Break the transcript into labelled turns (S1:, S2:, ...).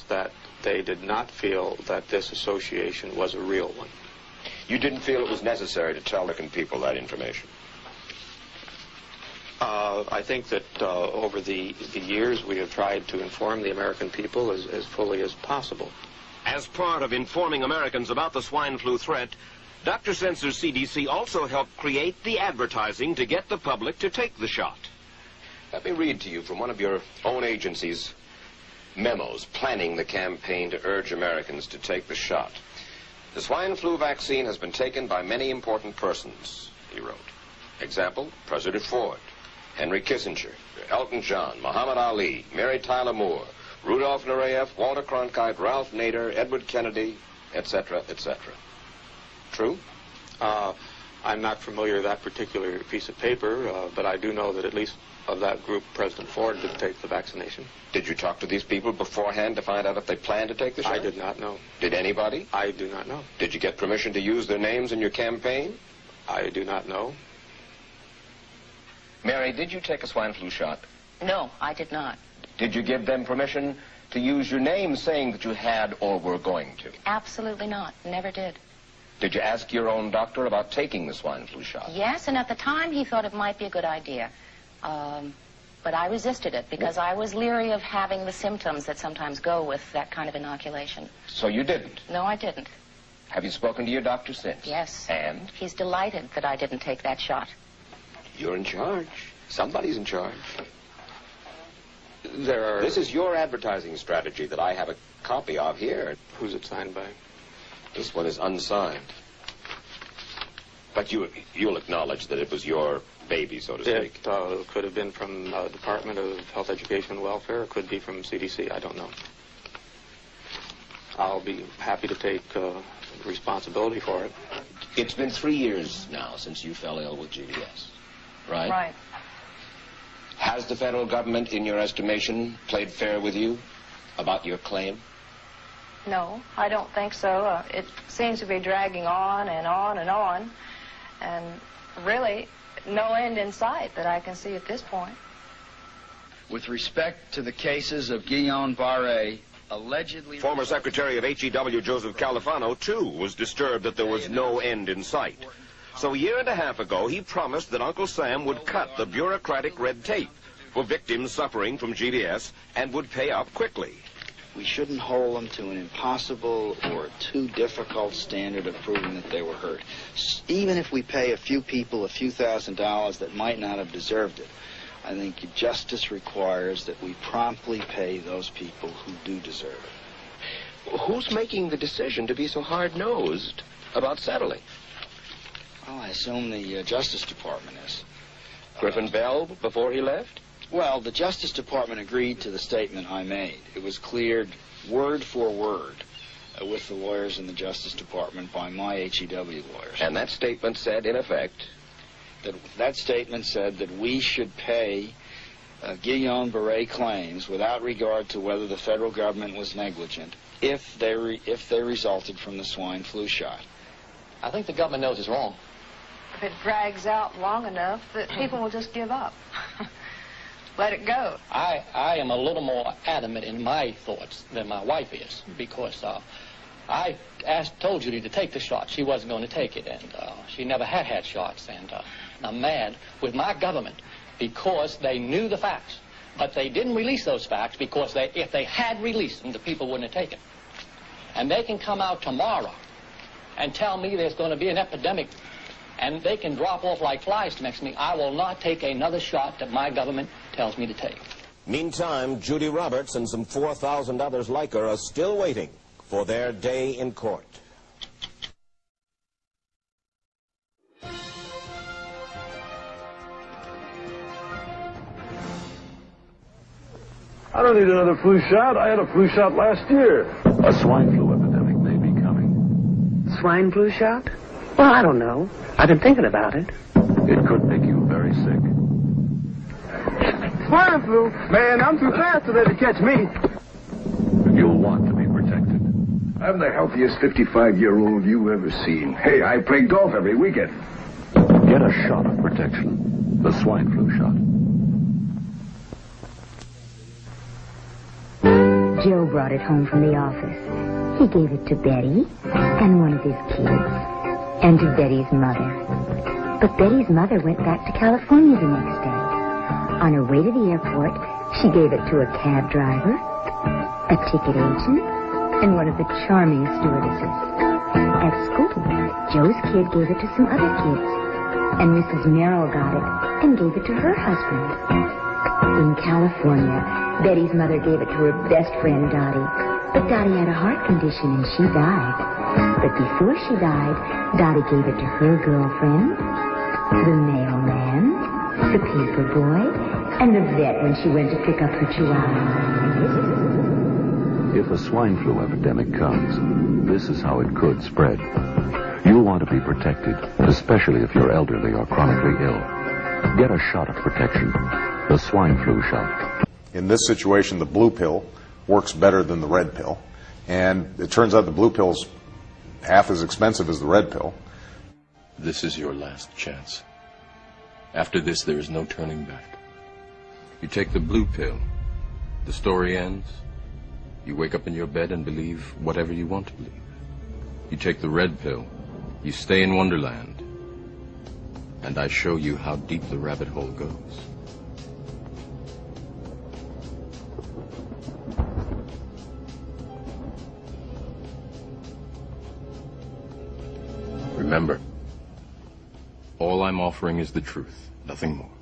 S1: that they did not feel that this association was a real one.
S2: You didn't feel it was necessary to tell American people that information?
S1: I think that over the years we have tried to inform the American people as fully as possible.
S3: As part of informing Americans about the swine flu threat, Dr. Sensor's CDC also helped create the advertising to get the public to take the shot.
S2: Let me read to you from one of your own agency's memos planning the campaign to urge Americans to take the shot. The swine flu vaccine has been taken by many important persons, he wrote. Example, President Ford, Henry Kissinger, Elton John, Muhammad Ali, Mary Tyler Moore, Rudolph Nureyev, Walter Cronkite, Ralph Nader, Edward Kennedy, etc., etc. True?
S1: I'm not familiar with that particular piece of paper, but I do know that at least of that group, President Ford did take the vaccination.
S2: Did you talk to these people beforehand to find out if they planned to take the shot?
S1: I did not know.
S2: Did anybody?
S1: I do not know.
S2: Did you get permission to use their names in your campaign?
S1: I do not know.
S2: Mary, did you take a swine flu shot?
S4: No, I did not.
S2: Did you give them permission to use your name saying that you had or were going to?
S4: Absolutely not. Never did.
S2: Did you ask your own doctor about taking the swine flu shot?
S4: Yes, and at the time he thought it might be a good idea. But I resisted it because I was leery of having the symptoms that sometimes go with that kind of inoculation.
S2: So you didn't?
S4: No, I didn't.
S2: Have you spoken to your doctor since?
S4: Yes.
S2: And?
S4: He's delighted that I didn't take that shot.
S2: You're in charge. Somebody's in charge.
S1: This
S2: is your advertising strategy that I have a copy of here.
S1: Who's it signed by?
S2: This one is unsigned. But you'll acknowledge that it was your baby, so to speak.
S1: It could have been from Department of Health, Education, and Welfare. It could be from CDC. I don't know. I'll be happy to take responsibility for it.
S2: It's been 3 years now since you fell ill with GDS, right?
S4: Right.
S2: Has the federal government, in your estimation, played fair with you about your claim?
S5: No, I don't think so. It seems to be dragging on and on and on, and really no end in sight that I can see at this point.
S6: With respect to the cases of Guillain-Barré, allegedly...
S3: Former Secretary of HEW Joseph Califano, too, was disturbed that there was no end in sight. So a year and a half ago, he promised that Uncle Sam would cut the bureaucratic red tape for victims suffering from GDS and would pay up quickly.
S6: We shouldn't hold them to an impossible or too difficult standard of proving that they were hurt. Even if we pay a few people a few $1,000s that might not have deserved it, I think justice requires that we promptly pay those people who do deserve it.
S2: Who's making the decision to be so hard-nosed about settling?
S6: Well, I assume the Justice Department is.
S2: Griffin Bell before he left?
S6: Well, the Justice Department agreed to the statement I made. It was cleared word for word with the lawyers in the Justice Department by my HEW lawyers.
S2: And that statement said, in effect?
S6: That statement said that we should pay Guillain-Barré claims without regard to whether the federal government was negligent if they resulted from the swine flu shot.
S7: I think the government knows it's wrong.
S5: If it drags out long enough, that people will just give up. Let it go.
S7: I am a little more adamant in my thoughts than my wife is, because I told Judy to take the shot. She wasn't going to take it, and she never had shots. And I'm mad with my government because they knew the facts. But they didn't release those facts because if they had released them, the people wouldn't have taken. And they can come out tomorrow and tell me there's going to be an epidemic, and they can drop off like flies next to me. I will not take another shot that my government tells me to take.
S3: Meantime, Judy Roberts and some 4,000 others like her are still waiting for their day in court.
S8: I don't need another flu shot. I had a flu shot last year. A swine flu epidemic may be coming.
S9: Swine flu shot? Well, I don't know. I've been thinking about it.
S8: It could make you very sick.
S9: Swine flu? Man, I'm too fast to let it catch me.
S8: You'll want to be protected.
S10: I'm the healthiest 55-year-old you've ever seen. Hey, I play golf every weekend.
S8: Get a shot of protection. The swine flu shot.
S11: Joe brought it home from the office. He gave it to Betty and one of his kids and to Betty's mother. But Betty's mother went back to California the next day. On her way to the airport, she gave it to a cab driver, a ticket agent, and one of the charming stewardesses. At school, Joe's kid gave it to some other kids, and Mrs. Merrill got it and gave it to her husband. In California, Betty's mother gave it to her best friend, Dottie. But Dottie had a heart condition and she died. But before she died, Dottie gave it to her girlfriend, the mailman, the paper boy, and the vet when she went to pick up her chihuahua.
S8: If a swine flu epidemic comes, this is how it could spread. You'll want to be protected, especially if you're elderly or chronically ill. Get a shot of protection, the swine flu shot.
S12: In this situation, the blue pill works better than the red pill. And it turns out the blue pill's half as expensive as the red pill.
S13: This is your last chance. After this, there is no turning back. You take the blue pill, the story ends. You wake up in your bed and believe whatever you want to believe. You take the red pill, you stay in Wonderland, and I show you how deep the rabbit hole goes. Remember, all I'm offering is the truth, nothing more.